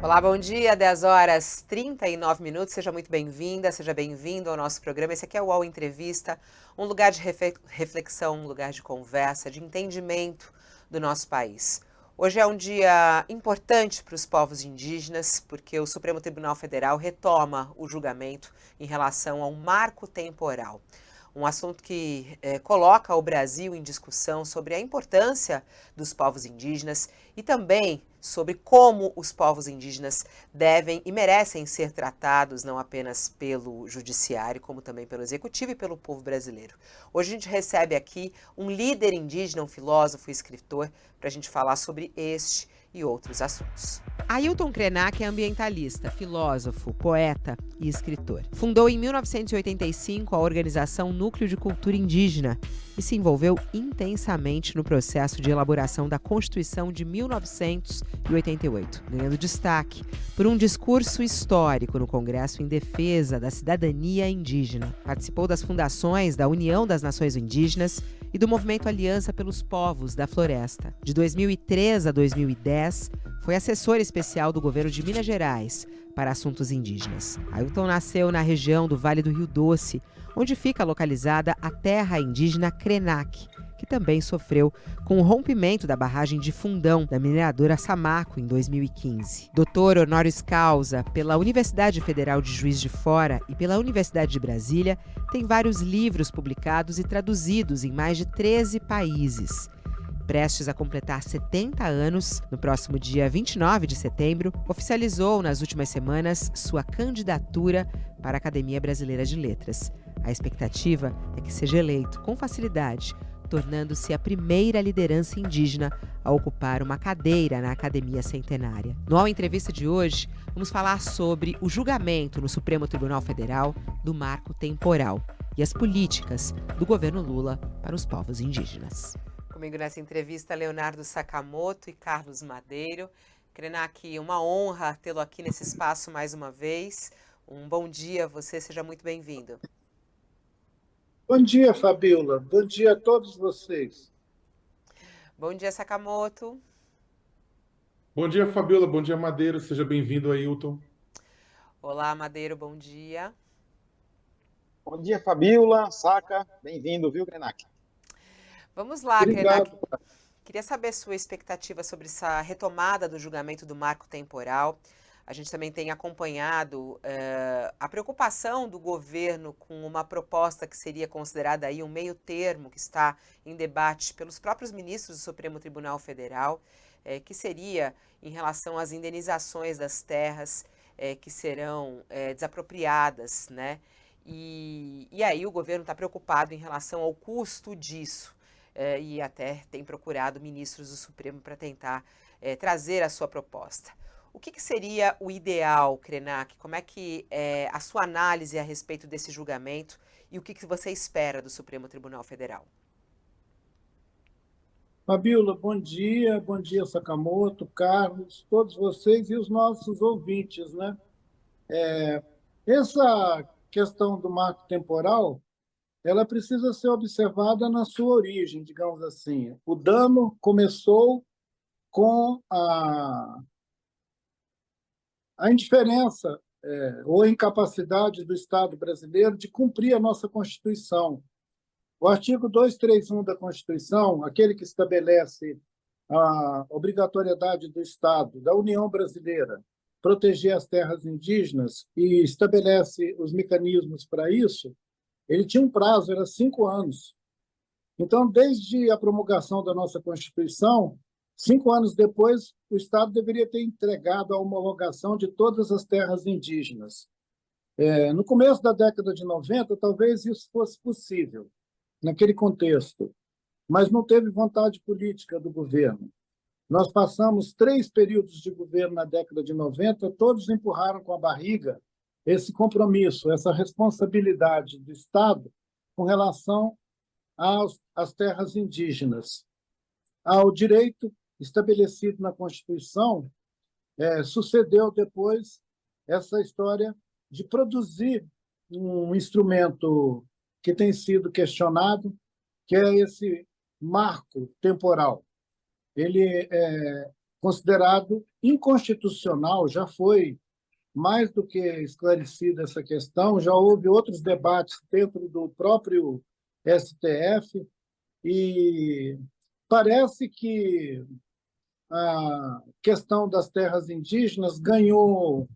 Olá, bom dia, 10 horas 39 minutos. Seja muito bem-vinda, seja bem-vindo ao nosso programa. Esse aqui é o UOL Entrevista, um lugar de reflexão, um lugar de conversa, de entendimento do nosso país. Hoje é um dia importante para os povos indígenas, porque o Supremo Tribunal Federal retoma o julgamento em relação a um marco temporal. Um assunto que coloca o Brasil em discussão sobre a importância dos povos indígenas e também sobre como os povos indígenas devem e merecem ser tratados não apenas pelo judiciário, como também pelo executivo e pelo povo brasileiro. Hoje a gente recebe aqui um líder indígena, um filósofo e escritor, para a gente falar sobre este e outros assuntos. Ailton Krenak é ambientalista, filósofo, poeta e escritor. Fundou em 1985 a organização Núcleo de Cultura Indígena e se envolveu intensamente no processo de elaboração da Constituição de 1988, ganhando destaque por um discurso histórico no Congresso em defesa da cidadania indígena. Participou das fundações da União das Nações Indígenas e do movimento Aliança pelos Povos da Floresta. De 2003 a 2010, foi assessor especial do governo de Minas Gerais para assuntos indígenas. Ailton nasceu na região do Vale do Rio Doce, onde fica localizada a terra indígena Krenak, que também sofreu com o rompimento da barragem de Fundão da mineradora Samarco em 2015. Doutor honoris causa pela Universidade Federal de Juiz de Fora e pela Universidade de Brasília, tem vários livros publicados e traduzidos em mais de 13 países. Prestes a completar 70 anos, no próximo dia 29 de setembro, oficializou nas últimas semanas sua candidatura para a Academia Brasileira de Letras. A expectativa é que seja eleito com facilidade, tornando-se a primeira liderança indígena a ocupar uma cadeira na Academia Centenária. No UOL Entrevista de hoje, vamos falar sobre o julgamento no Supremo Tribunal Federal do marco temporal e as políticas do governo Lula para os povos indígenas. Comigo nessa entrevista, Leonardo Sakamoto e Carlos Madeiro. Krenak, uma honra tê-lo aqui nesse espaço mais uma vez. Um bom dia a você, seja muito bem-vindo. Bom dia, Fabíola. Bom dia a todos vocês. Bom dia, Sakamoto. Bom dia, Fabiola. Bom dia, Madeiro. Seja bem-vindo, Ailton. Olá, Madeiro, bom dia. Bom dia, Fabíola, Saca, bem-vindo, viu, Krenak? Vamos lá, Obrigado. Krenak. Queria saber sua expectativa sobre essa retomada do julgamento do marco temporal. A gente também tem acompanhado a preocupação do governo com uma proposta que seria considerada aí um meio termo que está em debate pelos próprios ministros do Supremo Tribunal Federal, que seria em relação às indenizações das terras que serão desapropriadas, né? E aí o governo está preocupado em relação ao custo disso. E até tem procurado ministros do Supremo para tentar trazer a sua proposta. O que seria o ideal, Krenak? Como é que é a sua análise a respeito desse julgamento e o que você espera do Supremo Tribunal Federal? Fabíola, bom dia, Sakamoto, Carlos, todos vocês e os nossos ouvintes, né? Essa questão do marco temporal, ela precisa ser observada na sua origem, digamos assim. O dano começou com a indiferença ou a incapacidade do Estado brasileiro de cumprir a nossa Constituição. O artigo 231 da Constituição, aquele que estabelece a obrigatoriedade do Estado, da União Brasileira, proteger as terras indígenas e estabelece os mecanismos para isso, ele tinha um prazo, era 5 anos. Então, desde a promulgação da nossa Constituição, 5 anos depois, o Estado deveria ter entregado a homologação de todas as terras indígenas. No começo da década de 90, talvez isso fosse possível, naquele contexto, mas não teve vontade política do governo. Nós passamos 3 períodos de governo na década de 90, todos empurraram com a barriga esse compromisso, essa responsabilidade do Estado com relação às terras indígenas. Ao direito estabelecido na Constituição, sucedeu depois essa história de produzir um instrumento que tem sido questionado, que é esse marco temporal. Ele considerado inconstitucional, já foi mais do que esclarecida essa questão, já houve outros debates dentro do próprio STF, e parece que a questão das terras indígenas ganhou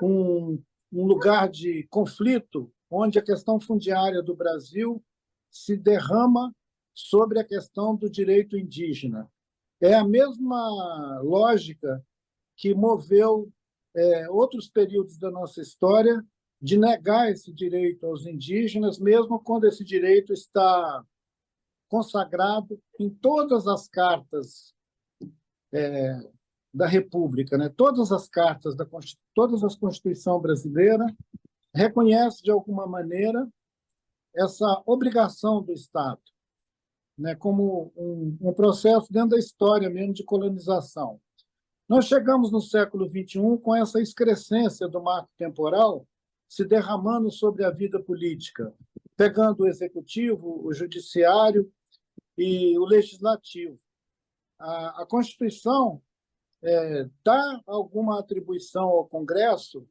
um lugar de conflito, onde a questão fundiária do Brasil se derrama sobre a questão do direito indígena. É a mesma lógica que moveu outros períodos da nossa história de negar esse direito aos indígenas, mesmo quando esse direito está consagrado em todas as cartas da República, né? Todas as cartas, todas as Constituição brasileira reconhecem, de alguma maneira, essa obrigação do Estado, né? Como um processo dentro da história mesmo de colonização. Nós chegamos no século XXI com essa excrescência do marco temporal se derramando sobre a vida política, pegando o executivo, o judiciário e o legislativo. A Constituição dá alguma atribuição ao Congresso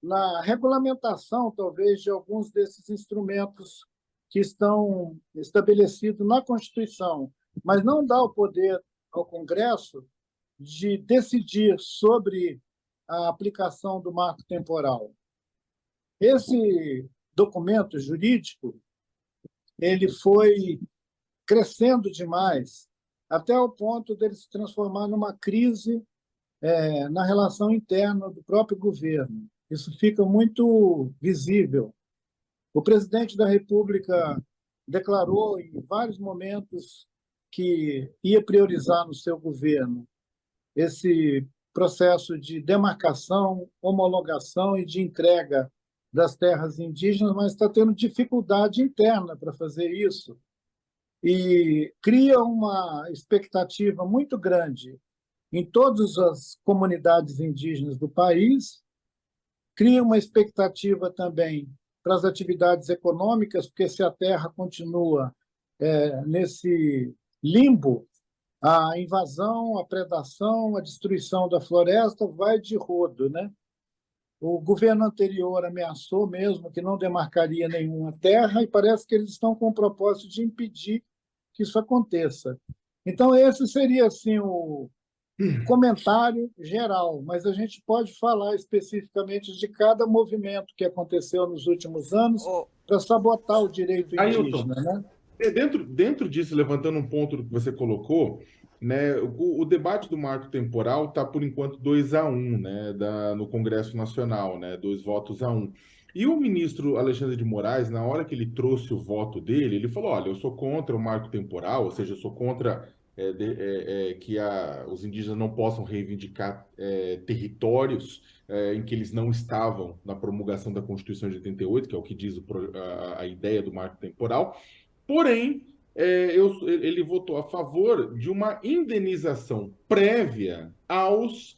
na regulamentação, talvez, de alguns desses instrumentos que estão estabelecidos na Constituição, mas não dá o poder ao Congresso de decidir sobre a aplicação do marco temporal. Esse documento jurídico ele foi crescendo demais, até o ponto dele se transformar numa crise na relação interna do próprio governo. Isso fica muito visível. O presidente da República declarou em vários momentos que ia priorizar no seu governo esse processo de demarcação, homologação e de entrega das terras indígenas, mas está tendo dificuldade interna para fazer isso e cria uma expectativa muito grande em todas as comunidades indígenas do país, cria uma expectativa também para as atividades econômicas, porque se a terra continua nesse limbo, a invasão, a predação, a destruição da floresta vai de rodo, né? O governo anterior ameaçou mesmo que não demarcaria nenhuma terra e parece que eles estão com o propósito de impedir que isso aconteça. Então, esse seria assim, o comentário geral, mas a gente pode falar especificamente de cada movimento que aconteceu nos últimos anos para sabotar o direito indígena, né? Dentro disso, levantando um ponto que você colocou, né, o debate do marco temporal está, por enquanto, 2-1, né, no Congresso Nacional, né, 2 votos a 1. E o ministro Alexandre de Moraes, na hora que ele trouxe o voto dele, ele falou: olha, eu sou contra o marco temporal, ou seja, eu sou contra que os indígenas não possam reivindicar territórios em que eles não estavam na promulgação da Constituição de 88, que é o que diz a ideia do marco temporal. Porém, ele votou a favor de uma indenização prévia aos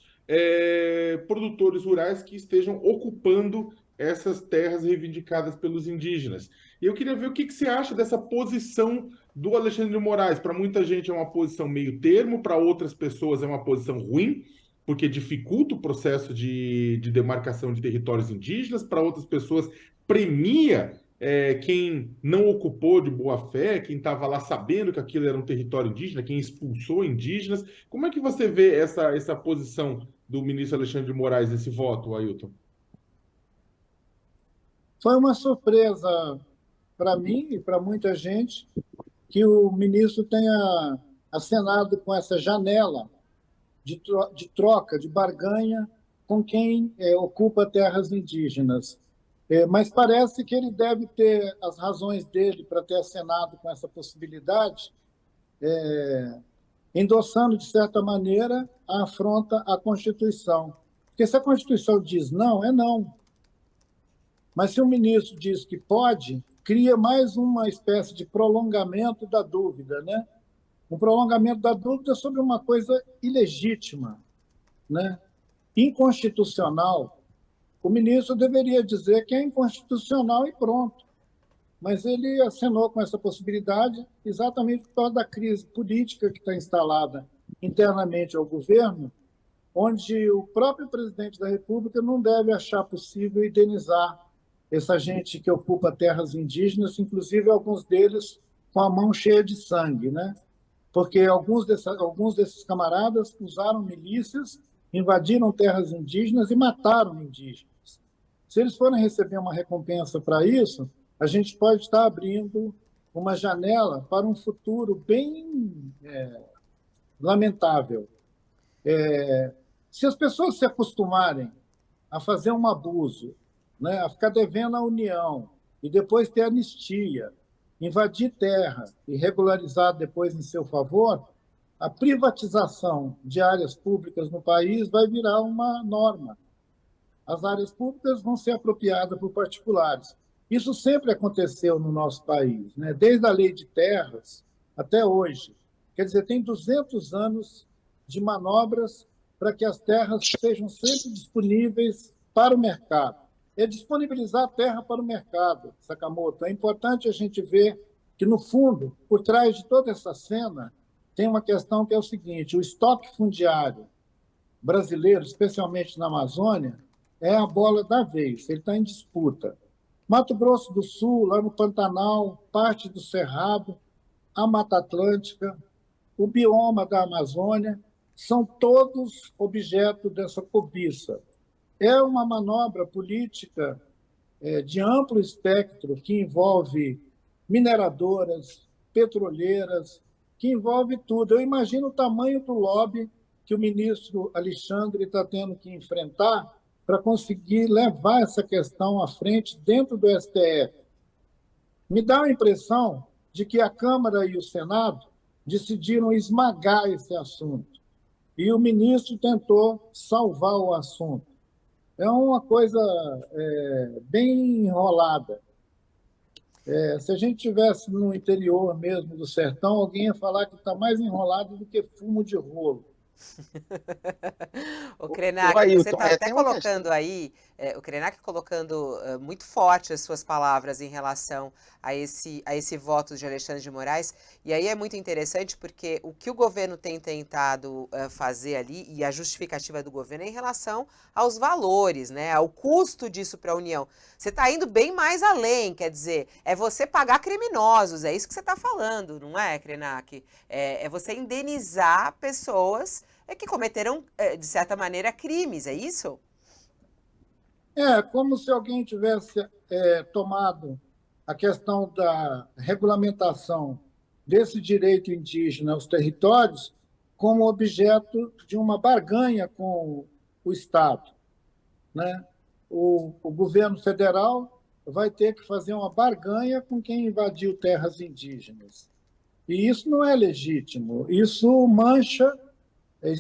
produtores rurais que estejam ocupando essas terras reivindicadas pelos indígenas. E eu queria ver o que você acha dessa posição do Alexandre de Moraes. Para muita gente é uma posição meio termo, para outras pessoas é uma posição ruim, porque dificulta o processo de demarcação de territórios indígenas, para outras pessoas premia quem não ocupou de boa fé, quem estava lá sabendo que aquilo era um território indígena, quem expulsou indígenas. Como é que você vê essa posição do ministro Alexandre de Moraes, esse voto, Ailton? Foi uma surpresa para mim e para muita gente que o ministro tenha acenado com essa janela de troca, de barganha com quem ocupa terras indígenas. Mas parece que ele deve ter as razões dele para ter acenado com essa possibilidade, endossando, de certa maneira, a afronta à Constituição. Porque se a Constituição diz não, é não. Mas se o ministro diz que pode, cria mais uma espécie de prolongamento da dúvida, né? Um prolongamento da dúvida sobre uma coisa ilegítima, né? Inconstitucional. O ministro deveria dizer que é inconstitucional e pronto. mas ele acenou com essa possibilidade exatamente por causa da crise política que está instalada internamente ao governo, onde o próprio presidente da República não deve achar possível indenizar essa gente que ocupa terras indígenas, inclusive alguns deles com a mão cheia de sangue, né? Porque alguns desses camaradas usaram milícias, invadiram terras indígenas e mataram indígenas. Se eles forem receber uma recompensa para isso, a gente pode estar abrindo uma janela para um futuro bem lamentável. Se as pessoas se acostumarem a fazer um abuso, né, a ficar devendo à União e depois ter anistia, invadir terra e regularizar depois em seu favor, a privatização de áreas públicas no país vai virar uma norma. As áreas públicas vão ser apropriadas por particulares. Isso sempre aconteceu no nosso país, né? Desde a lei de terras até hoje. Quer dizer, tem 200 anos de manobras para que as terras sejam sempre disponíveis para o mercado. É disponibilizar a terra para o mercado, Sakamoto. É importante a gente ver que, no fundo, por trás de toda essa cena, tem uma questão que é o seguinte: o estoque fundiário brasileiro, especialmente na Amazônia, é a bola da vez, ele está em disputa. Mato Grosso do Sul, lá no Pantanal, parte do Cerrado, a Mata Atlântica, o bioma da Amazônia, são todos objeto dessa cobiça. É uma manobra política de amplo espectro que envolve mineradoras, petroleiras, que envolve tudo. Eu imagino o tamanho do lobby que o ministro Alexandre está tendo que enfrentar para conseguir levar essa questão à frente dentro do STF. Me dá a impressão de que a Câmara e o Senado decidiram esmagar esse assunto e o ministro tentou salvar o assunto. É uma coisa bem enrolada. Se a gente tivesse no interior mesmo do sertão, alguém ia falar que está mais enrolado do que fumo de rolo. O Krenak, você está até colocando aí, o Krenak colocando muito forte as suas palavras em relação a esse voto de Alexandre de Moraes, e aí é muito interessante porque o que o governo tem tentado fazer ali, e a justificativa do governo é em relação aos valores, né, ao custo disso para a União. Você está indo bem mais além, quer dizer, é você pagar criminosos, é isso que você está falando, não é, Krenak? É você indenizar pessoas que cometeram, de certa maneira, crimes, é isso? É como se alguém tivesse tomado a questão da regulamentação desse direito indígena aos territórios como objeto de uma barganha com o Estado, né? O governo federal vai ter que fazer uma barganha com quem invadiu terras indígenas. E isso não é legítimo, isso mancha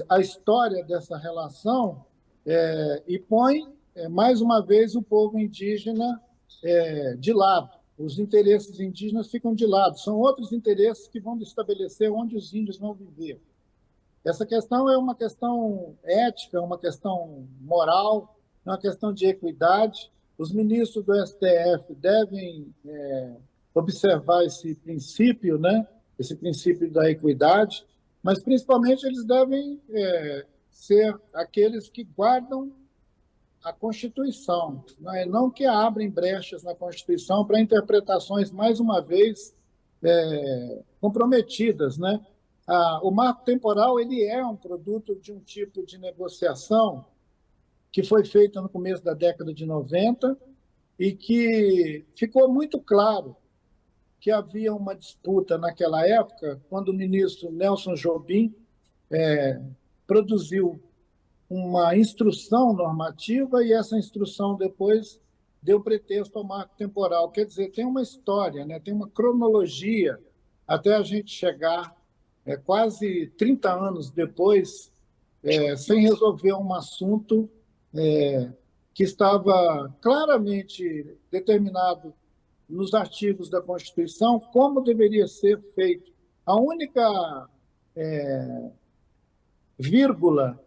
a história dessa relação e põe, mais uma vez, o povo indígena de lado. Os interesses indígenas ficam de lado. São outros interesses que vão estabelecer onde os índios vão viver. Essa questão é uma questão ética, uma questão moral, é uma questão de equidade. Os ministros do STF devem observar esse princípio, né? Esse princípio da equidade, mas, principalmente, eles devem ser aqueles que guardam a Constituição, não que abrem brechas na Constituição para interpretações, mais uma vez, comprometidas, né? O marco temporal ele é um produto de um tipo de negociação que foi feita no começo da década de 90 e que ficou muito claro que havia uma disputa naquela época, quando o ministro Nelson Jobim produziu uma instrução normativa e essa instrução depois deu pretexto ao marco temporal. Quer dizer, tem uma história, né? Tem uma cronologia até a gente chegar quase 30 anos depois sem resolver um assunto que estava claramente determinado nos artigos da Constituição como deveria ser feito. A única vírgula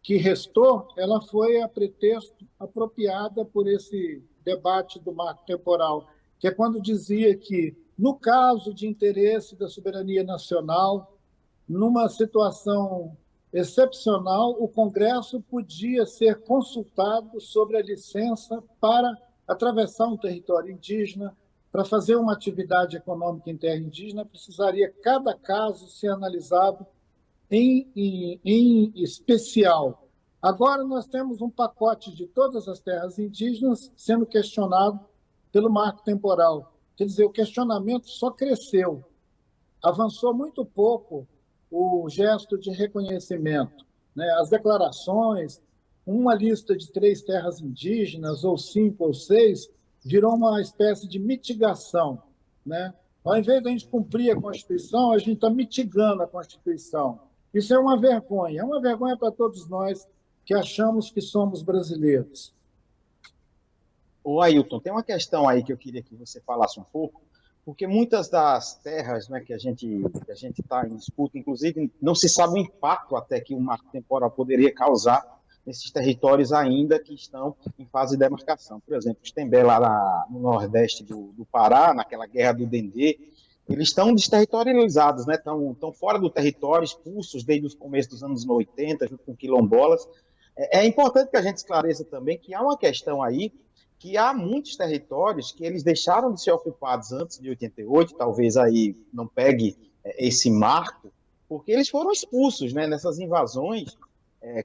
que restou, ela foi a pretexto apropriada por esse debate do marco temporal. que é quando dizia que, no caso de interesse da soberania nacional, numa situação excepcional, o Congresso podia ser consultado sobre a licença para atravessar um território indígena, para fazer uma atividade econômica em terra indígena, precisaria cada caso ser analisado em especial. Agora nós temos um pacote de todas as terras indígenas sendo questionado pelo marco temporal. Quer dizer, o questionamento só cresceu, avançou muito pouco o gesto de reconhecimento, né? As declarações, uma lista de 3 terras indígenas, ou 5 ou 6, virou uma espécie de mitigação, né? Ao invés de a gente cumprir a Constituição, a gente está mitigando a Constituição. Isso é uma vergonha para todos nós que achamos que somos brasileiros. Ô, Ailton, tem uma questão aí que eu queria que você falasse um pouco, porque muitas das terras, né, que a gente está em disputa, inclusive, não se sabe o impacto até que o marco temporal poderia causar nesses territórios ainda que estão em fase de demarcação. Por exemplo, os Tembé lá no nordeste do Pará, naquela guerra do Dendê, eles estão desterritorializados, né? Estão fora do território, expulsos desde o começo dos anos 80, junto com quilombolas. É importante que a gente esclareça também que há uma questão aí, que há muitos territórios que eles deixaram de ser ocupados antes de 88, talvez aí não pegue esse marco, porque eles foram expulsos, né, nessas invasões,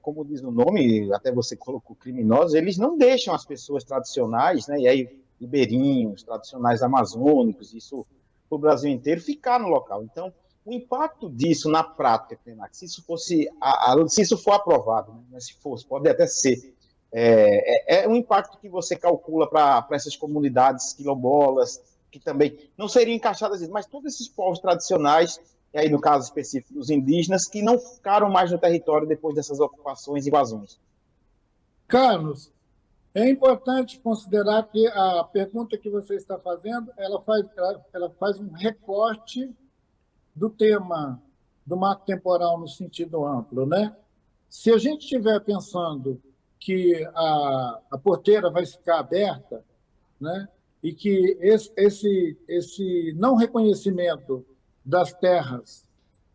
como diz o nome, até você colocou criminosos, eles não deixam as pessoas tradicionais, né, e aí ribeirinhos, tradicionais amazônicos, isso para o Brasil inteiro, ficar no local. Então, o impacto disso na prática, se isso fosse, se isso for aprovado, né, se fosse, pode até ser, um impacto que você calcula para essas comunidades quilombolas, que também não seriam encaixadas, mas todos esses povos tradicionais, e aí no caso específico dos indígenas, que não ficaram mais no território depois dessas ocupações e invasões. Carlos, é importante considerar que a pergunta que você está fazendo, ela faz um recorte do tema do marco temporal no sentido amplo, né? Se a gente estiver pensando que a porteira vai ficar aberta, né? E que esse não reconhecimento das terras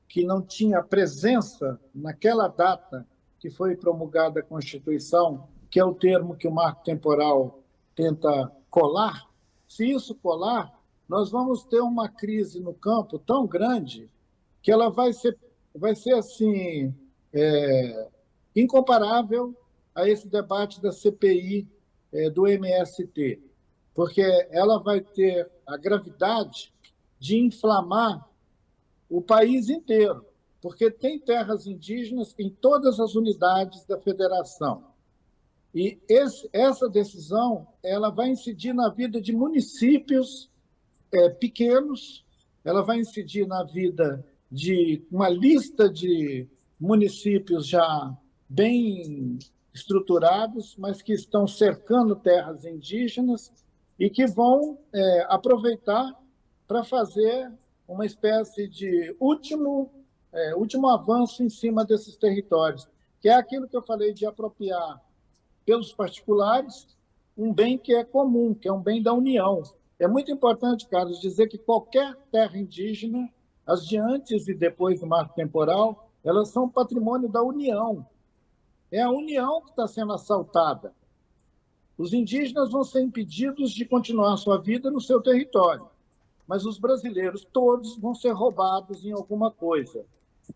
que não tinha presença naquela data que foi promulgada a Constituição, que é o termo que o marco temporal tenta colar, se isso colar, nós vamos ter uma crise no campo tão grande que ela vai ser assim, incomparável a esse debate da CPI do MST, porque ela vai ter a gravidade de inflamar o país inteiro, porque tem terras indígenas em todas as unidades da federação. E essa decisão ela vai incidir na vida de municípios pequenos, ela vai incidir na vida de uma lista de municípios já bem estruturados, mas que estão cercando terras indígenas e que vão aproveitar para fazer uma espécie de último avanço em cima desses territórios, que é aquilo que eu falei de apropriar pelos particulares um bem que é comum, que é um bem da União. É muito importante, Carlos, dizer que qualquer terra indígena, as de antes e depois do marco temporal, elas são patrimônio da União. É a União que está sendo assaltada. Os indígenas vão ser impedidos de continuar sua vida no seu território, mas os brasileiros todos vão ser roubados em alguma coisa.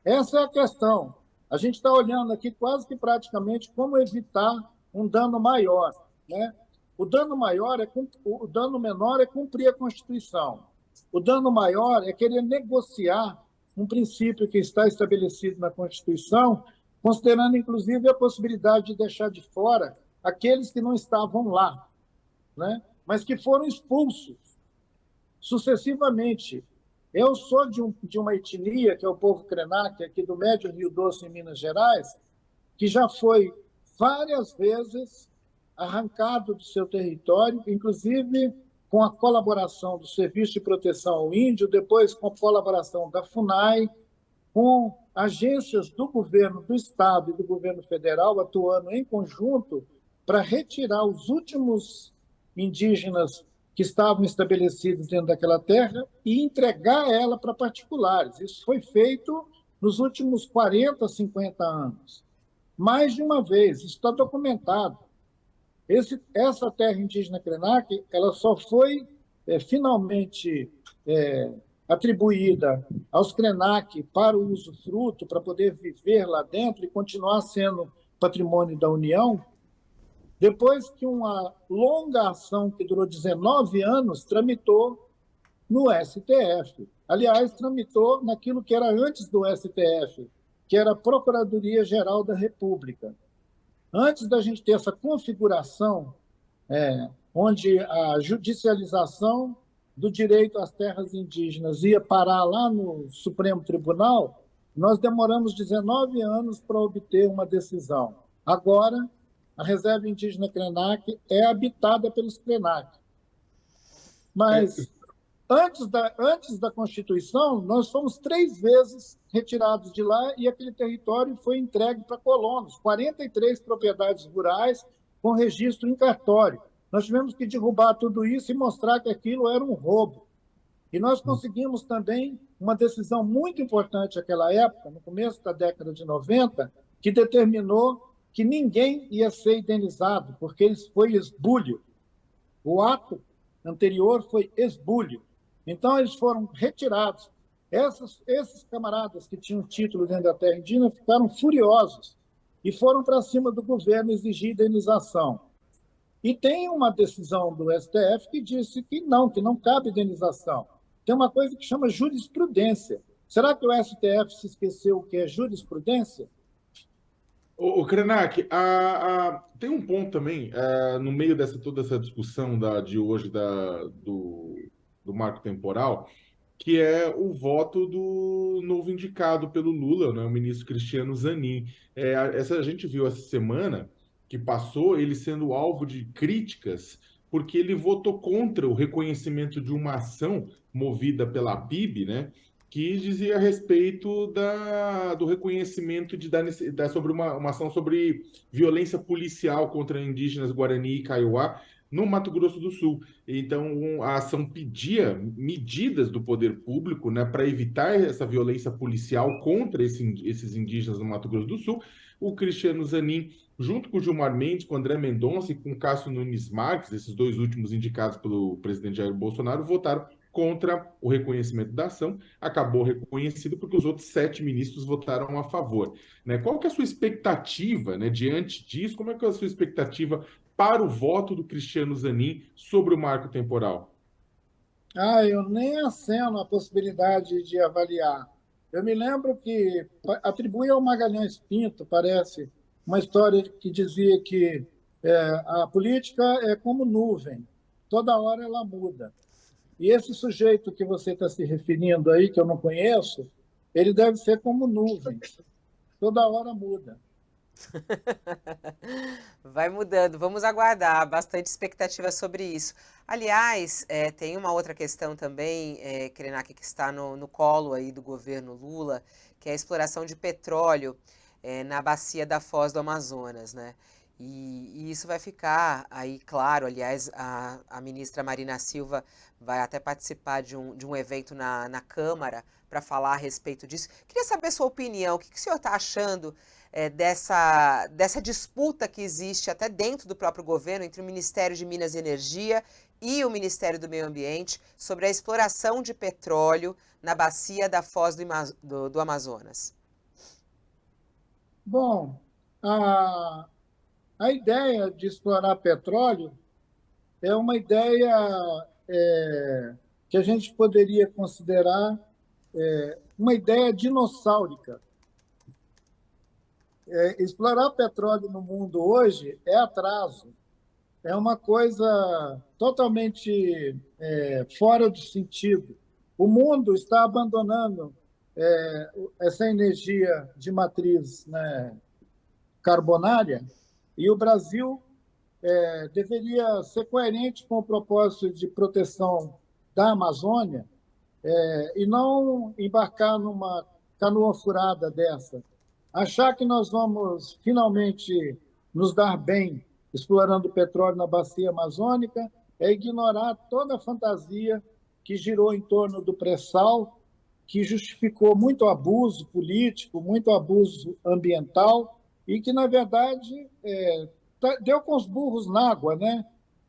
Essa é a questão. A gente está olhando aqui quase que praticamente como evitar um dano maior, né? O dano menor é cumprir a Constituição. O dano maior é querer negociar um princípio que está estabelecido na Constituição, considerando, inclusive, a possibilidade de deixar de fora aqueles que não estavam lá, né? Mas que foram expulsos sucessivamente. Eu sou de uma etnia, que é o povo Krenak, aqui do Médio Rio Doce, em Minas Gerais, que já foi várias vezes arrancado do seu território, inclusive com a colaboração do Serviço de Proteção ao Índio, depois com a colaboração da FUNAI, com agências do governo do Estado e do governo federal atuando em conjunto para retirar os últimos indígenas que estavam estabelecidos dentro daquela terra e entregar ela para particulares. Isso foi feito nos últimos 40, 50 anos. Mais de uma vez, isso está documentado. Essa terra indígena Krenak, ela só foi finalmente atribuída aos Krenak para o usufruto, para poder viver lá dentro e continuar sendo patrimônio da União, depois que uma longa ação que durou 19 anos tramitou no STF. Aliás, tramitou naquilo que era antes do STF, que era a Procuradoria-Geral da República. Antes da gente ter essa configuração, onde a judicialização do direito às terras indígenas ia parar lá no Supremo Tribunal, nós demoramos 19 anos para obter uma decisão. Agora, a reserva indígena Krenak é habitada pelos Krenak. Mas, antes da Constituição, nós fomos 3 vezes retirados de lá e aquele território foi entregue para colonos, 43 propriedades rurais com registro em cartório. Nós tivemos que derrubar tudo isso e mostrar que aquilo era um roubo. E nós conseguimos também uma decisão muito importante naquela época, no começo da década de 90, que determinou que ninguém ia ser indenizado, porque foi esbulho. O ato anterior foi esbulho. Então, eles foram retirados. Esses camaradas que tinham título dentro da terra indígena ficaram furiosos e foram para cima do governo exigir indenização. E tem uma decisão do STF que disse que não cabe indenização. Tem uma coisa que chama jurisprudência. Será que o STF se esqueceu o que é jurisprudência? O Krenak, tem um ponto também, no meio toda essa discussão de hoje do marco temporal, que é o voto do novo indicado pelo Lula, né, o ministro Cristiano Zanin. A gente viu essa semana que passou ele sendo alvo de críticas porque ele votou contra o reconhecimento de uma ação movida pela PIB, né, que dizia a respeito do reconhecimento sobre uma ação sobre violência policial contra indígenas Guarani e Kaiowá no Mato Grosso do Sul. Então, a ação pedia medidas do poder público, né, para evitar essa violência policial contra esses indígenas no Mato Grosso do Sul. O Cristiano Zanin, junto com o Gilmar Mendes, com o André Mendonça e com o Cássio Nunes Marques, esses 2 últimos indicados pelo presidente Jair Bolsonaro, votaram contra o reconhecimento da ação. Acabou reconhecido porque os outros 7 ministros votaram a favor, né? Qual que é a sua expectativa, né, diante disso? Como é que é a sua expectativa para o voto do Cristiano Zanin sobre o marco temporal? Eu nem aceno a possibilidade de avaliar. Eu me lembro que atribui ao Magalhães Pinto, parece, uma história que dizia que a política é como nuvem, toda hora ela muda. E esse sujeito que você está se referindo aí, que eu não conheço, ele deve ser como nuvem, toda hora muda. Vai mudando, vamos aguardar, bastante expectativa sobre isso. Aliás, tem uma outra questão também, Krenak, que está no colo aí do governo Lula, que é a exploração de petróleo na bacia da Foz do Amazonas, né? E isso vai ficar aí, claro. Aliás, a ministra Marina Silva vai até participar de um evento na Câmara para falar a respeito disso. Queria saber a sua opinião, o que o senhor está achando dessa disputa que existe até dentro do próprio governo entre o Ministério de Minas e Energia e o Ministério do Meio Ambiente sobre a exploração de petróleo na bacia da Foz do Amazonas? Bom, a ideia de explorar petróleo é uma ideia que a gente poderia considerar uma ideia dinossáurica. Explorar petróleo no mundo hoje é atraso, é uma coisa totalmente fora de sentido. O mundo está abandonando essa energia de matriz, né, carbonária, e o Brasil deveria ser coerente com o propósito de proteção da Amazônia e não embarcar numa canoa furada dessa. Achar que nós vamos finalmente nos dar bem explorando petróleo na bacia amazônica é ignorar toda a fantasia que girou em torno do pré-sal, que justificou muito abuso político, muito abuso ambiental, e que, na verdade, deu com os burros na água, né?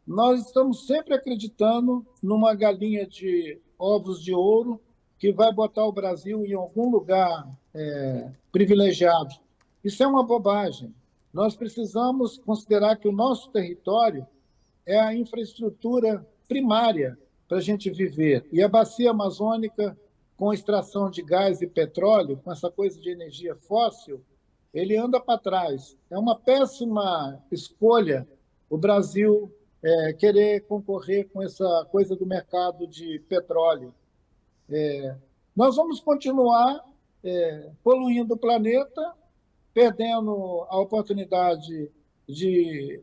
Nós estamos sempre acreditando numa galinha de ovos de ouro que vai botar o Brasil em algum lugar privilegiado. Isso é uma bobagem. Nós precisamos considerar que o nosso território é a infraestrutura primária para a gente viver. E a bacia amazônica, com extração de gás e petróleo, com essa coisa de energia fóssil, ele anda para trás. É uma péssima escolha o Brasil querer concorrer com essa coisa do mercado de petróleo. Nós vamos continuar poluindo o planeta, perdendo a oportunidade de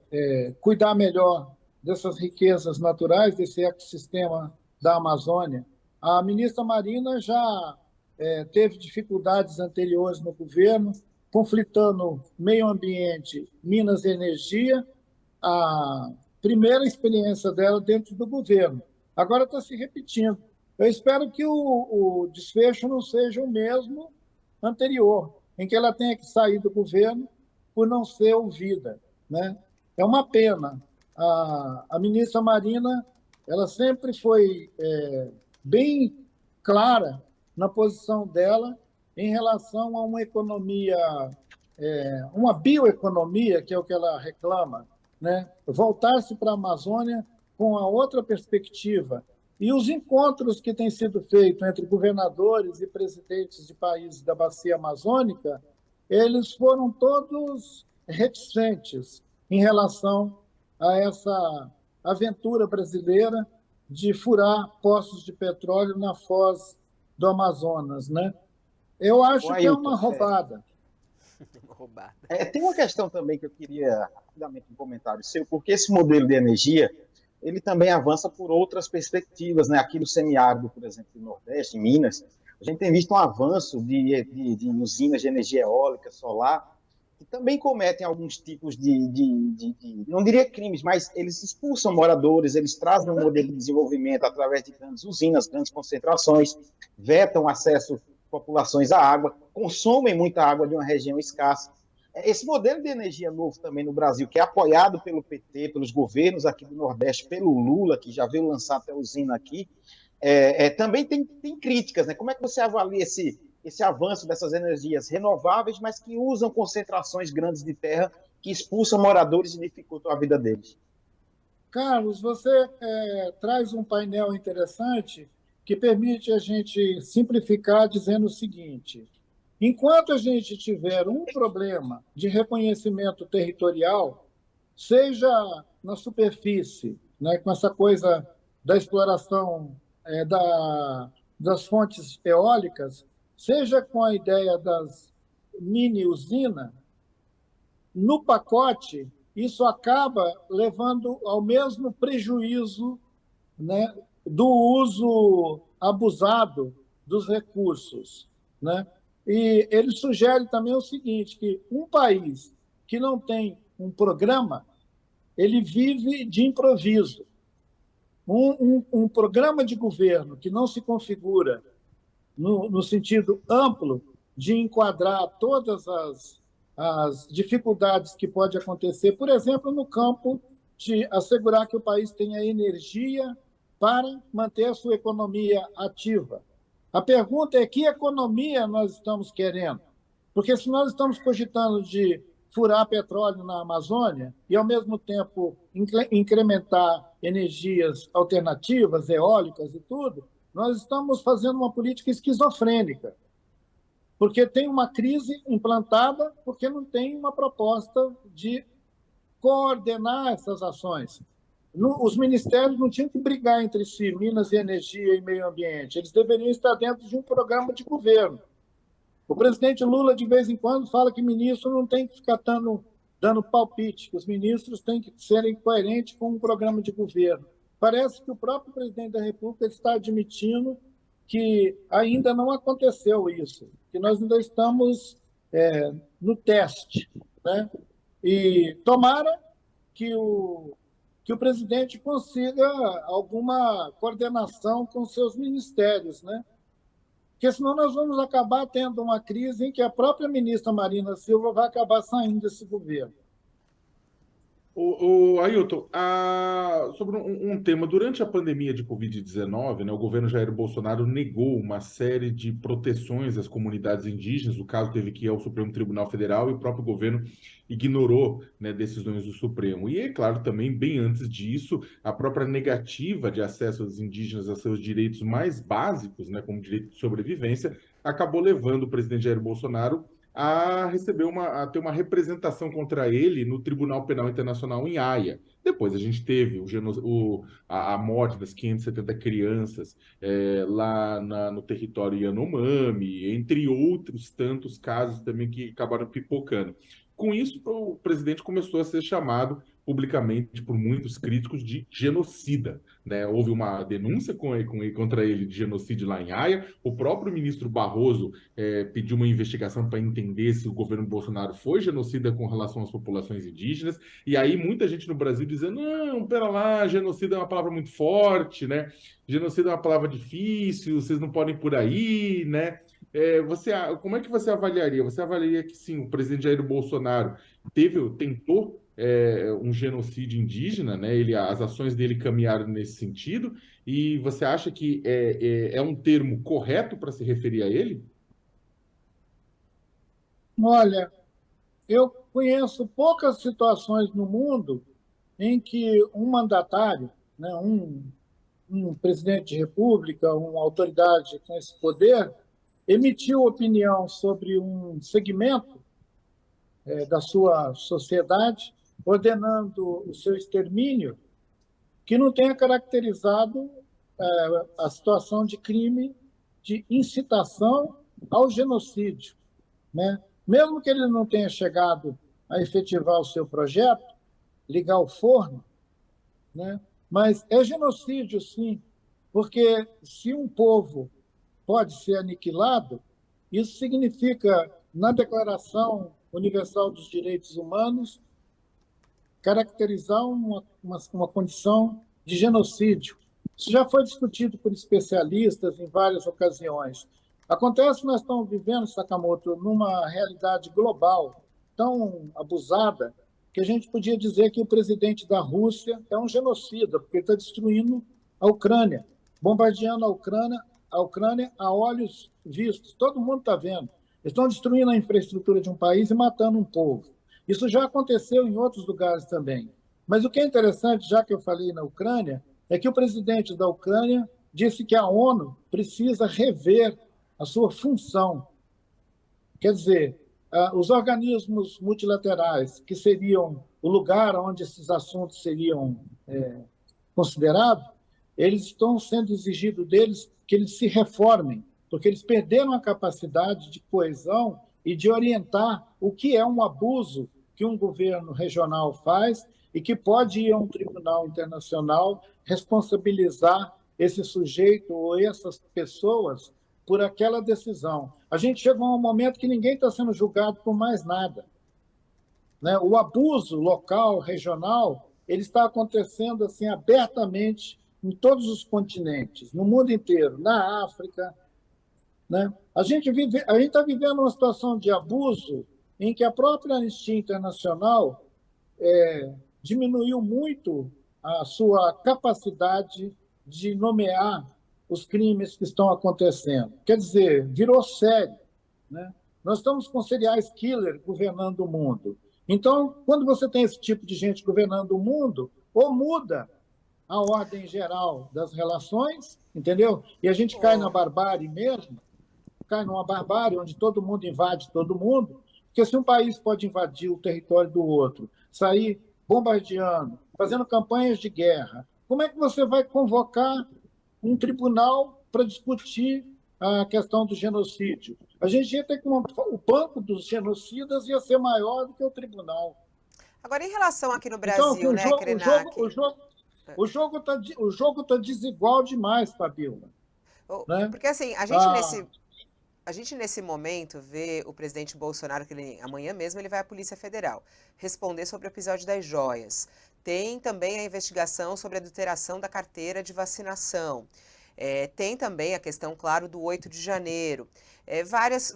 cuidar melhor dessas riquezas naturais, desse ecossistema da Amazônia. A ministra Marina já teve dificuldades anteriores no governo, conflitando meio ambiente, Minas e energia, a primeira experiência dela dentro do governo. Agora está se repetindo. Eu espero que o desfecho não seja o mesmo anterior, em que ela tenha que sair do governo por não ser ouvida, né? É uma pena. A ministra Marina, ela sempre foi bem clara na posição dela em relação a uma economia, uma bioeconomia, que é o que ela reclama, né? Voltar-se para a Amazônia com a outra perspectiva. E os encontros que têm sido feitos entre governadores e presidentes de países da bacia amazônica, eles foram todos reticentes em relação a essa aventura brasileira de furar poços de petróleo na foz do Amazonas, né? Eu acho que é uma roubada. Tem uma questão também que eu queria rapidamente um comentário seu, porque esse modelo de energia ele também avança por outras perspectivas, né? Aqui no semiárido, por exemplo, do Nordeste, em Minas, a gente tem visto um avanço de usinas de energia eólica, solar, que também cometem alguns tipos não diria crimes, mas eles expulsam moradores, eles trazem um modelo de desenvolvimento através de grandes usinas, grandes concentrações, vetam acesso de populações à água, consomem muita água de uma região escassa. Esse modelo de energia novo também no Brasil, que é apoiado pelo PT, pelos governos aqui do Nordeste, pelo Lula, que já veio lançar até usina aqui, também tem críticas, né? Como é que você avalia esse avanço dessas energias renováveis, mas que usam concentrações grandes de terra, que expulsam moradores e dificultam a vida deles? Carlos, você traz um painel interessante que permite a gente simplificar dizendo o seguinte: enquanto a gente tiver um problema de reconhecimento territorial, seja na superfície, né, com essa coisa da exploração das fontes eólicas, seja com a ideia das mini-usinas, no pacote, isso acaba levando ao mesmo prejuízo, né, do uso abusado dos recursos, né? E ele sugere também o seguinte, que um país que não tem um programa, ele vive de improviso. Um programa de governo que não se configura no sentido amplo de enquadrar todas as dificuldades que pode acontecer, por exemplo, no campo de assegurar que o país tenha energia para manter a sua economia ativa. A pergunta é que economia nós estamos querendo? Porque se nós estamos cogitando de furar petróleo na Amazônia e, ao mesmo tempo, incrementar energias alternativas, eólicas e tudo, nós estamos fazendo uma política esquizofrênica, porque tem uma crise implantada, porque não tem uma proposta de coordenar essas ações. Os ministérios não tinham que brigar entre si, Minas e Energia e Meio Ambiente. Eles deveriam estar dentro de um programa de governo. O presidente Lula, de vez em quando, fala que ministro não tem que ficar dando palpite, que os ministros têm que serem coerentes com um programa de governo. Parece que o próprio presidente da República está admitindo que ainda não aconteceu isso, que nós ainda estamos no teste, né? E tomara que o que o presidente consiga alguma coordenação com seus ministérios, né? Porque senão nós vamos acabar tendo uma crise em que a própria ministra Marina Silva vai acabar saindo desse governo. Ailton, sobre um tema, durante a pandemia de Covid-19, né, o governo Jair Bolsonaro negou uma série de proteções às comunidades indígenas. O caso teve que ir ao Supremo Tribunal Federal e o próprio governo ignorou, né, decisões do Supremo. E, é claro, também, bem antes disso, a própria negativa de acesso dos indígenas a seus direitos mais básicos, né, como direito de sobrevivência, acabou levando o presidente Jair Bolsonaro a ter uma representação contra ele no Tribunal Penal Internacional em Haia. Depois a gente teve a morte das 570 crianças lá no território Yanomami, entre outros tantos casos também que acabaram pipocando. Com isso, o presidente começou a ser chamado publicamente por muitos críticos de genocida, né? Houve uma denúncia contra ele de genocídio lá em Haia. O próprio ministro Barroso pediu uma investigação para entender se o governo Bolsonaro foi genocida com relação às populações indígenas. E aí muita gente no Brasil dizendo, não, pera lá, genocida é uma palavra muito forte, né? Genocida é uma palavra difícil, vocês não podem ir por aí, né? Como é que você avaliaria? Você avaliaria que sim, o presidente Jair Bolsonaro tentou um genocídio indígena, né? As ações dele caminharam nesse sentido, e você acha que é um termo correto para se referir a ele? Olha, eu conheço poucas situações no mundo em que um mandatário, né, um presidente de república, uma autoridade com esse poder, emitiu opinião sobre um segmento da sua sociedade, ordenando o seu extermínio, que não tenha caracterizado a situação de crime de incitação ao genocídio, né? Mesmo que ele não tenha chegado a efetivar o seu projeto, ligar o forno, né? Mas é genocídio, sim, porque se um povo pode ser aniquilado, isso significa, na Declaração Universal dos Direitos Humanos, caracterizar uma condição de genocídio. Isso já foi discutido por especialistas em várias ocasiões. Acontece que nós estamos vivendo, Sakamoto, numa realidade global tão abusada que a gente podia dizer que o presidente da Rússia é um genocida, porque ele está destruindo a Ucrânia, bombardeando a Ucrânia a olhos vistos. Todo mundo está vendo. Eles estão destruindo a infraestrutura de um país e matando um povo. Isso já aconteceu em outros lugares também. Mas o que é interessante, já que eu falei na Ucrânia, é que o presidente da Ucrânia disse que a ONU precisa rever a sua função. Quer dizer, os organismos multilaterais, que seriam o lugar onde esses assuntos seriam considerados, eles estão sendo exigido deles que eles se reformem, porque eles perderam a capacidade de coesão e de orientar o que é um abuso que um governo regional faz e que pode ir a um tribunal internacional responsabilizar esse sujeito ou essas pessoas por aquela decisão. A gente chegou a um momento que ninguém está sendo julgado por mais nada, né? O abuso local, regional, ele está acontecendo assim abertamente em todos os continentes, no mundo inteiro, na África, né? A gente está vivendo uma situação de abuso em que a própria Anistia Internacional diminuiu muito a sua capacidade de nomear os crimes que estão acontecendo. Quer dizer, virou sério, né? Nós estamos com serial killer governando o mundo. Então, quando você tem esse tipo de gente governando o mundo, ou muda a ordem geral das relações, entendeu? E a gente cai na barbárie mesmo, cai numa barbárie onde todo mundo invade todo mundo, porque se um país pode invadir o território do outro, sair bombardeando, fazendo campanhas de guerra, como é que você vai convocar um tribunal para discutir a questão do genocídio? A gente ia ter que o banco dos genocidas ia ser maior do que o tribunal. Agora, em relação aqui no Brasil, então, né, Krenak? O jogo tá desigual demais, Fabiola. Né? Porque assim, a gente nesse momento vê o presidente Bolsonaro, que amanhã mesmo ele vai à Polícia Federal responder sobre o episódio das joias. Tem também a investigação sobre a adulteração da carteira de vacinação. Tem também a questão, claro, do 8 de janeiro. Várias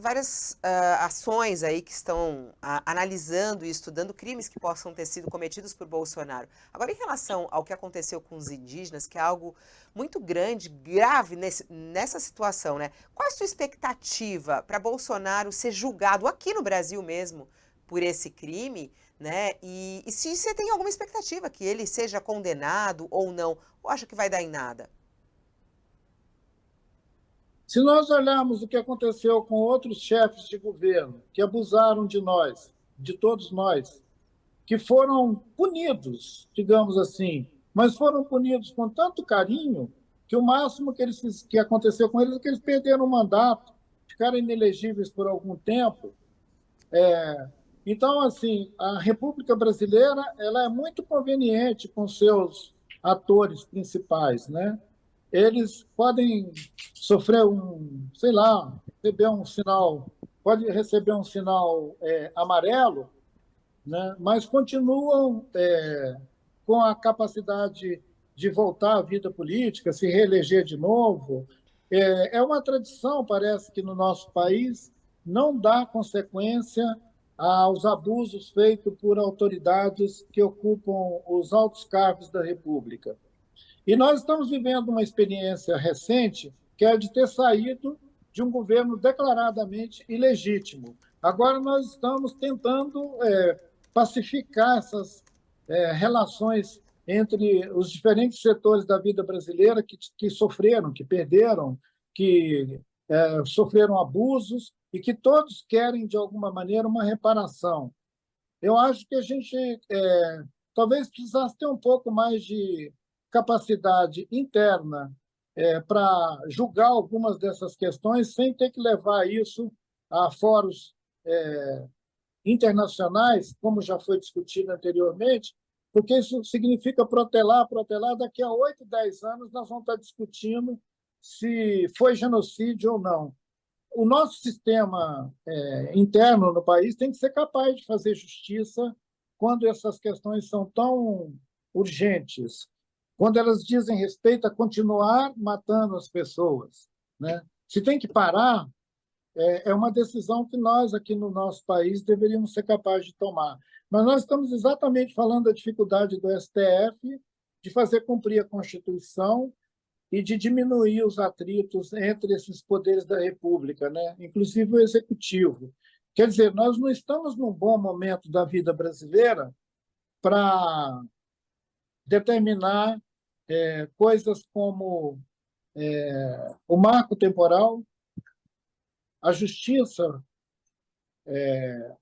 ações aí que estão analisando e estudando crimes que possam ter sido cometidos por Bolsonaro. Agora, em relação ao que aconteceu com os indígenas, que é algo muito grande, grave nessa situação, né? Qual a sua expectativa para Bolsonaro ser julgado aqui no Brasil mesmo por esse crime, né? E se você tem alguma expectativa que ele seja condenado ou não, ou acha que vai dar em nada? Se nós olharmos o que aconteceu com outros chefes de governo que abusaram de nós, de todos nós, que foram punidos, digamos assim, mas foram punidos com tanto carinho que o máximo que aconteceu com eles é que eles perderam o mandato, ficaram inelegíveis por algum tempo. Então, assim, a República Brasileira ela é muito conveniente com seus atores principais, né? Eles podem sofrer sei lá, receber um sinal, pode receber um sinal amarelo, né? Mas continuam com a capacidade de voltar à vida política, se reeleger de novo. É uma tradição, parece que no nosso país não dá consequência aos abusos feitos por autoridades que ocupam os altos cargos da República. E nós estamos vivendo uma experiência recente que é de ter saído de um governo declaradamente ilegítimo. Agora nós estamos tentando pacificar essas relações entre os diferentes setores da vida brasileira que sofreram, que perderam, que sofreram abusos e que todos querem, de alguma maneira, uma reparação. Eu acho que a gente talvez precisasse ter um pouco mais de capacidade interna para julgar algumas dessas questões sem ter que levar isso a fóruns internacionais, como já foi discutido anteriormente, porque isso significa protelar, daqui a 8, 10 anos nós vamos estar discutindo se foi genocídio ou não. O nosso sistema interno no país tem que ser capaz de fazer justiça quando essas questões são tão urgentes, quando elas dizem respeito a continuar matando as pessoas, né? Se tem que parar, é uma decisão que nós, aqui no nosso país, deveríamos ser capazes de tomar. Mas nós estamos exatamente falando da dificuldade do STF de fazer cumprir a Constituição e de diminuir os atritos entre esses poderes da República, né? Inclusive o Executivo. Quer dizer, nós não estamos num bom momento da vida brasileira para determinar coisas como o marco temporal, a justiça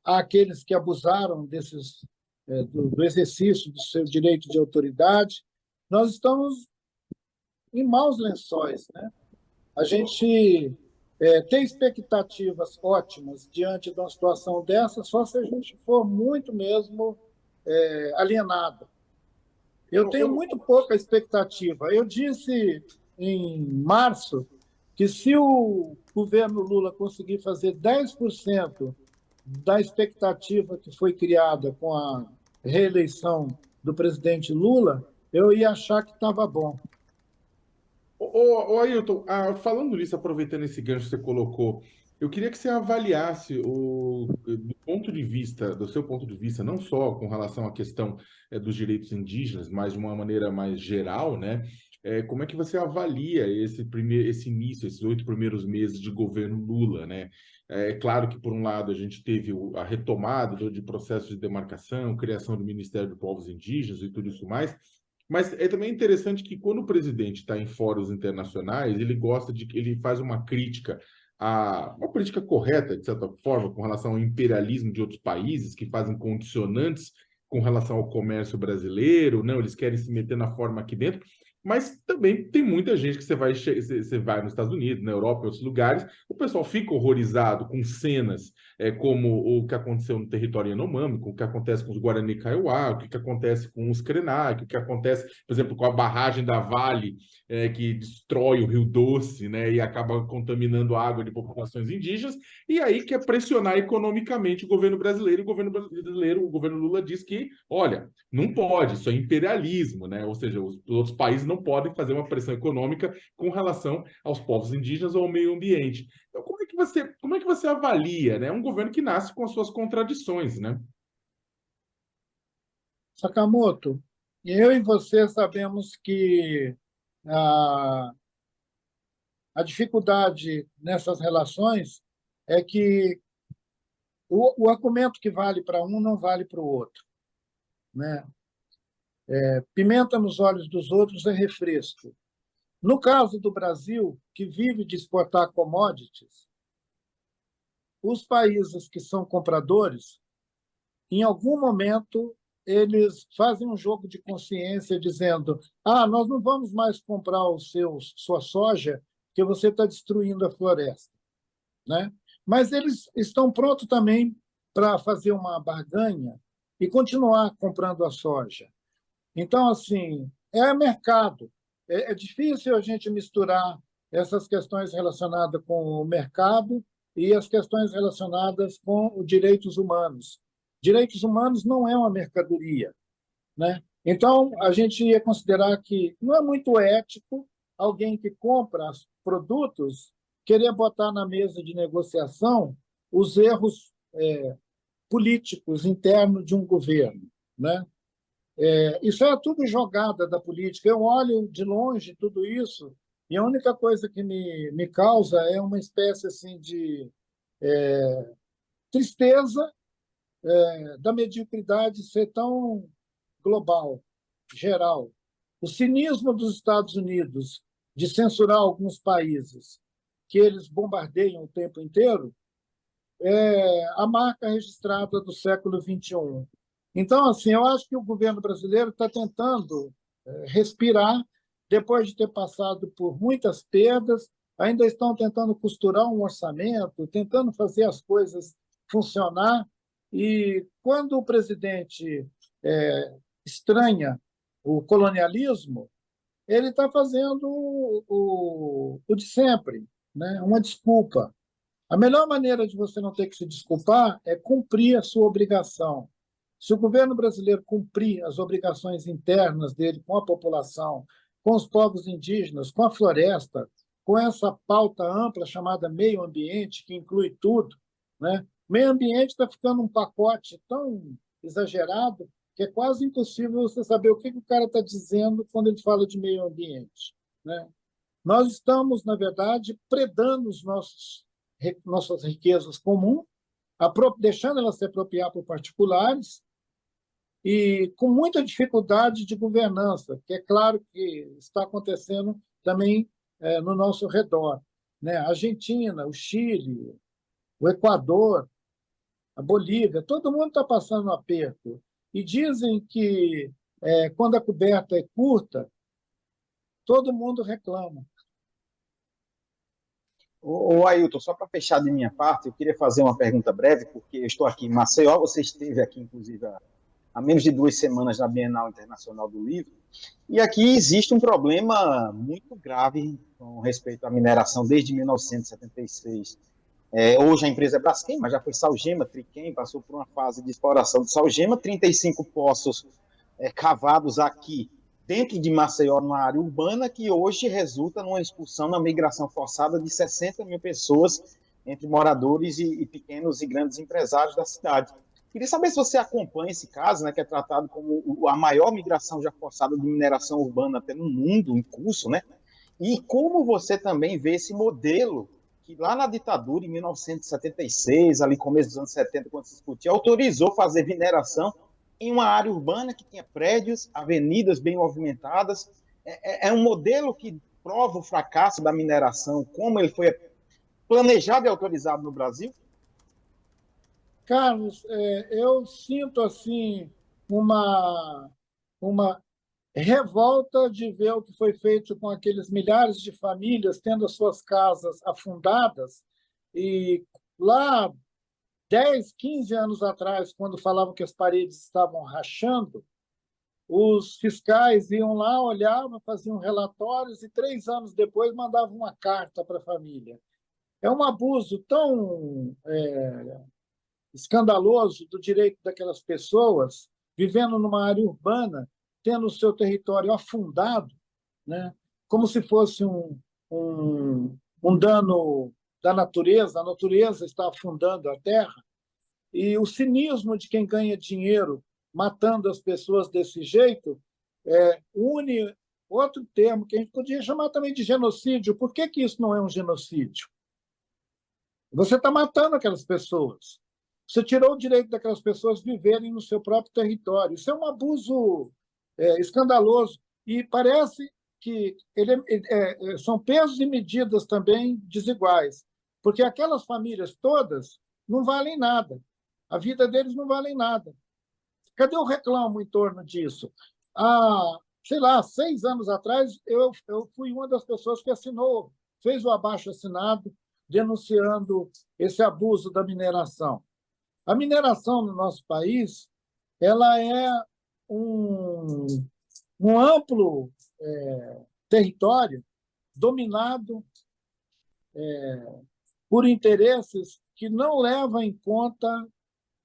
àqueles que abusaram do exercício do seu direito de autoridade. Nós estamos em maus lençóis, né? A gente tem expectativas ótimas diante de uma situação dessa, só se a gente for muito mesmo alienado. Eu tenho muito pouca expectativa. Eu disse em março que se o governo Lula conseguir fazer 10% da expectativa que foi criada com a reeleição do presidente Lula, eu ia achar que estava bom. Ailton, falando nisso, aproveitando esse gancho que você colocou, eu queria que você avaliasse do seu ponto de vista, não só com relação à questão dos direitos indígenas, mas de uma maneira mais geral, né? Como é que você avalia esse início, esses 8 primeiros meses de governo Lula, né? É claro que, por um lado, a gente teve a retomada de processos de demarcação, criação do Ministério dos Povos Indígenas e tudo isso mais, mas é também interessante que quando o presidente está em fóruns internacionais, ele faz uma crítica uma política correta, de certa forma, com relação ao imperialismo de outros países que fazem condicionantes com relação ao comércio brasileiro, não, eles querem se meter na forma aqui dentro. Mas também tem muita gente que você vai nos Estados Unidos, na Europa, em outros lugares, o pessoal fica horrorizado com cenas como o que aconteceu no território Yanomami, com o que acontece com os Guarani Kaiowá, o que acontece com os Krenak, o que acontece, por exemplo, com a barragem da Vale, que destrói o Rio Doce, né, e acaba contaminando a água de populações indígenas, e aí quer pressionar economicamente o governo brasileiro, e o governo Lula diz que, olha, não pode, isso é imperialismo, né? Ou seja, os outros países não podem fazer uma pressão econômica com relação aos povos indígenas ou ao meio ambiente. Então, como é que você avalia, né? Um governo que nasce com as suas contradições, né? Sakamoto, eu e você sabemos que a, a dificuldade nessas relações é que o argumento que vale para um não vale para o outro, né? Pimenta nos olhos dos outros é refresco. No caso do Brasil, que vive de exportar commodities, os países que são compradores, em algum momento, eles fazem um jogo de consciência dizendo: nós não vamos mais comprar sua soja, porque você está destruindo a floresta, né? Mas eles estão prontos também para fazer uma barganha e continuar comprando a soja. Então, assim, é mercado. É difícil a gente misturar essas questões relacionadas com o mercado e as questões relacionadas com os direitos humanos. Direitos humanos não é uma mercadoria, né? Então, a gente ia considerar que não é muito ético alguém que compra produtos querer botar na mesa de negociação os erros políticos internos de um governo, né? Isso é tudo jogada da política. Eu olho de longe tudo isso e a única coisa que me causa é uma espécie assim de tristeza da mediocridade ser tão global, geral. O cinismo dos Estados Unidos de censurar alguns países que eles bombardeiam o tempo inteiro é a marca registrada do século XXI. Então, assim, eu acho que o governo brasileiro está tentando respirar, depois de ter passado por muitas perdas, ainda estão tentando costurar um orçamento, tentando fazer as coisas funcionar. E quando o presidente estranha o colonialismo, ele está fazendo o de sempre, né? Uma desculpa. A melhor maneira de você não ter que se desculpar é cumprir a sua obrigação. Se o governo brasileiro cumprir as obrigações internas dele com a população, com os povos indígenas, com a floresta, com essa pauta ampla chamada meio ambiente, que inclui tudo, né? Meio ambiente está ficando um pacote tão exagerado que é quase impossível você saber o que o cara está dizendo quando ele fala de meio ambiente, né? Nós estamos, na verdade, predando nossas riquezas comuns, deixando elas se apropriar por particulares e com muita dificuldade de governança, que é claro que está acontecendo também no nosso redor, né? A Argentina, o Chile, o Equador, a Bolívia, todo mundo está passando um aperto. E dizem que quando a coberta é curta, todo mundo reclama. Ailton, só para fechar de minha parte, eu queria fazer uma pergunta breve, porque eu estou aqui em Maceió, você esteve aqui, inclusive, há menos de 2 semanas na Bienal Internacional do Livro, e aqui existe um problema muito grave com respeito à mineração desde 1976. Hoje a empresa é Braskem, mas já foi Salgema, Triquem, passou por uma fase de exploração de Salgema, 35 poços cavados aqui dentro de Maceió, numa área urbana, que hoje resulta numa expulsão, na migração forçada de 60 mil pessoas, entre moradores e pequenos e grandes empresários da cidade. Queria saber se você acompanha esse caso, né, que é tratado como a maior migração já forçada de mineração urbana até no mundo, em curso, né? E como você também vê esse modelo que lá na ditadura, em 1976, ali começo dos anos 70, quando se discutia, autorizou fazer mineração em uma área urbana que tinha prédios, avenidas bem movimentadas. É um modelo que prova o fracasso da mineração, como ele foi planejado e autorizado no Brasil? Carlos, eu sinto assim uma revolta de ver o que foi feito com aqueles milhares de famílias tendo as suas casas afundadas. E lá, 10, 15 anos atrás, quando falavam que as paredes estavam rachando, os fiscais iam lá, olhavam, faziam relatórios e 3 anos depois mandavam uma carta para a família. É um abuso tão escandaloso do direito daquelas pessoas vivendo numa área urbana, tendo o seu território afundado, né? Como se fosse um dano da natureza, a natureza está afundando a terra, e o cinismo de quem ganha dinheiro matando as pessoas desse jeito une outro termo que a gente podia chamar também de genocídio. Por que isso não é um genocídio? Você está matando aquelas pessoas. Você tirou o direito daquelas pessoas viverem no seu próprio território. Isso é um abuso escandaloso. E parece que são pesos e medidas também desiguais, porque aquelas famílias todas não valem nada. A vida deles não vale nada. Cadê o reclamo em torno disso? Há, sei lá, 6 anos atrás, eu fui uma das pessoas que fez o abaixo-assinado denunciando esse abuso da mineração. A mineração no nosso país ela é um amplo território dominado por interesses que não levam em conta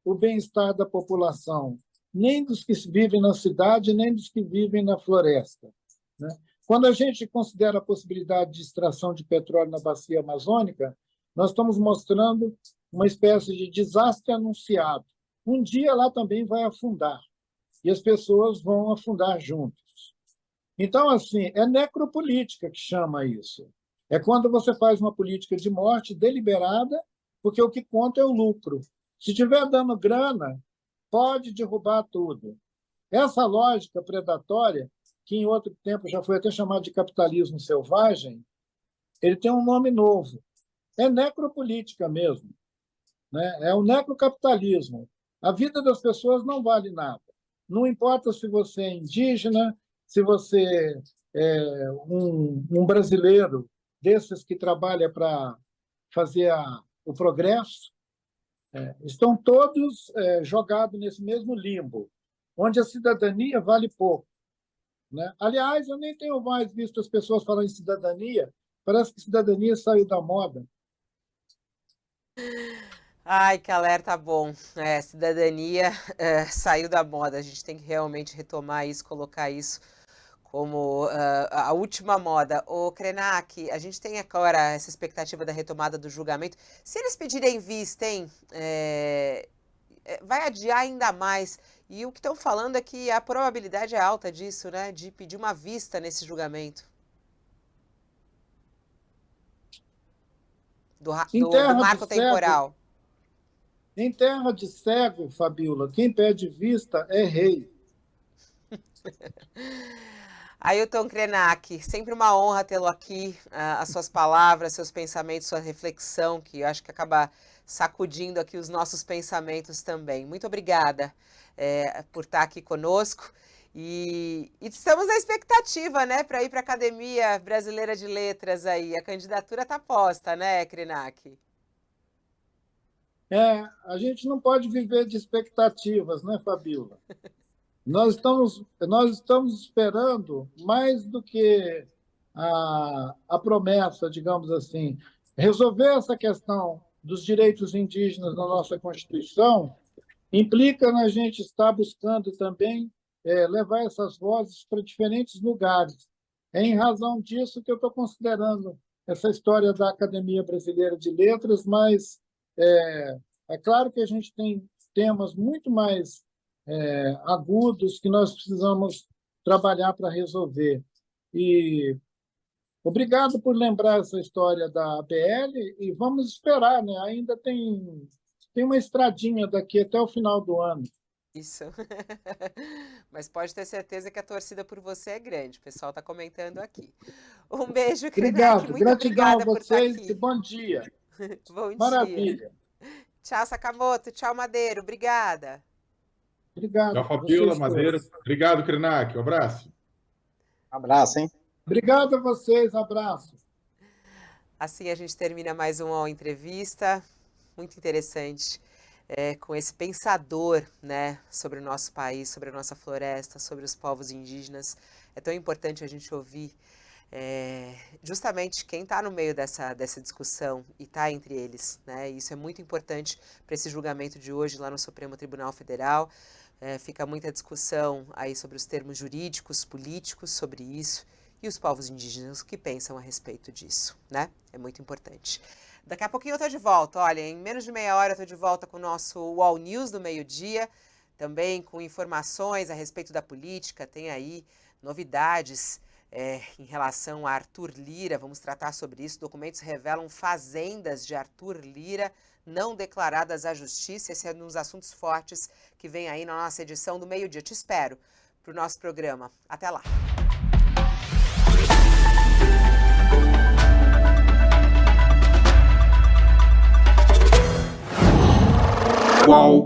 o bem-estar da população, nem dos que vivem na cidade, nem dos que vivem na floresta, né? Quando a gente considera a possibilidade de extração de petróleo na bacia amazônica, nós estamos mostrando uma espécie de desastre anunciado. Um dia lá também vai afundar, e as pessoas vão afundar juntos. Então, assim, é necropolítica que chama isso. É quando você faz uma política de morte deliberada, porque o que conta é o lucro. Se estiver dando grana, pode derrubar tudo. Essa lógica predatória, que em outro tempo já foi até chamada de capitalismo selvagem, ele tem um nome novo. É necropolítica mesmo, né? É o necrocapitalismo. A vida das pessoas não vale nada. Não importa se você é indígena, se você é um brasileiro desses que trabalha para fazer o progresso, estão todos jogados nesse mesmo limbo, onde a cidadania vale pouco, né? Aliás, eu nem tenho mais visto as pessoas falando em cidadania, parece que cidadania saiu da moda. Ai, que alerta bom. Cidadania saiu da moda. A gente tem que realmente retomar isso, colocar isso como a última moda. Ô, Krenak, a gente tem agora essa expectativa da retomada do julgamento. Se eles pedirem vista, hein, vai adiar ainda mais. E o que estão falando é que a probabilidade é alta disso, né? De pedir uma vista nesse julgamento. Do marco temporal. Em terra de cego, Fabíola, quem pede vista é rei. Ailton Krenak, sempre uma honra tê-lo aqui, as suas palavras, seus pensamentos, sua reflexão, que eu acho que acaba sacudindo aqui os nossos pensamentos também. Muito obrigada por estar aqui conosco e estamos na expectativa, né, para ir para a Academia Brasileira de Letras aí. A candidatura está posta, né, Krenak? A gente não pode viver de expectativas, né, Fabíola? Nós estamos esperando mais do que a promessa, digamos assim, resolver essa questão dos direitos indígenas na nossa Constituição implica na gente estar buscando também levar essas vozes para diferentes lugares. É em razão disso que eu estou considerando essa história da Academia Brasileira de Letras, mas é claro que a gente tem temas muito mais agudos que nós precisamos trabalhar para resolver. E obrigado por lembrar essa história da ABL e vamos esperar, né? Ainda tem uma estradinha daqui até o final do ano. Isso. Mas pode ter certeza que a torcida por você é grande. O pessoal está comentando aqui. Um beijo, Krenak. Muito obrigada por estar aqui. Bom dia. Bom dia. Maravilha. Tchau, Sakamoto. Tchau, Madeiro. Obrigada. Obrigado. Tchau, Fabíola, Madeiro. Obrigado, Krenak. Um abraço. Abraço, hein? Obrigado a vocês, abraço. Assim a gente termina mais uma entrevista muito interessante com esse pensador, né, sobre o nosso país, sobre a nossa floresta, sobre os povos indígenas. É tão importante a gente ouvir justamente quem está no meio dessa discussão e está entre eles, né? Isso é muito importante para esse julgamento de hoje lá no Supremo Tribunal Federal. Fica muita discussão aí sobre os termos jurídicos, políticos sobre isso e os povos indígenas que pensam a respeito disso, né? É muito importante. Daqui a pouquinho eu estou de volta. Olha, em menos de meia hora eu estou de volta com o nosso UOL News do meio-dia, também com informações a respeito da política. Tem aí novidades em relação a Arthur Lira. Vamos tratar sobre isso. Documentos revelam fazendas de Arthur Lira não declaradas à justiça. Esse é um dos assuntos fortes que vem aí na nossa edição do meio-dia. Te espero para o nosso programa. Até lá. Qual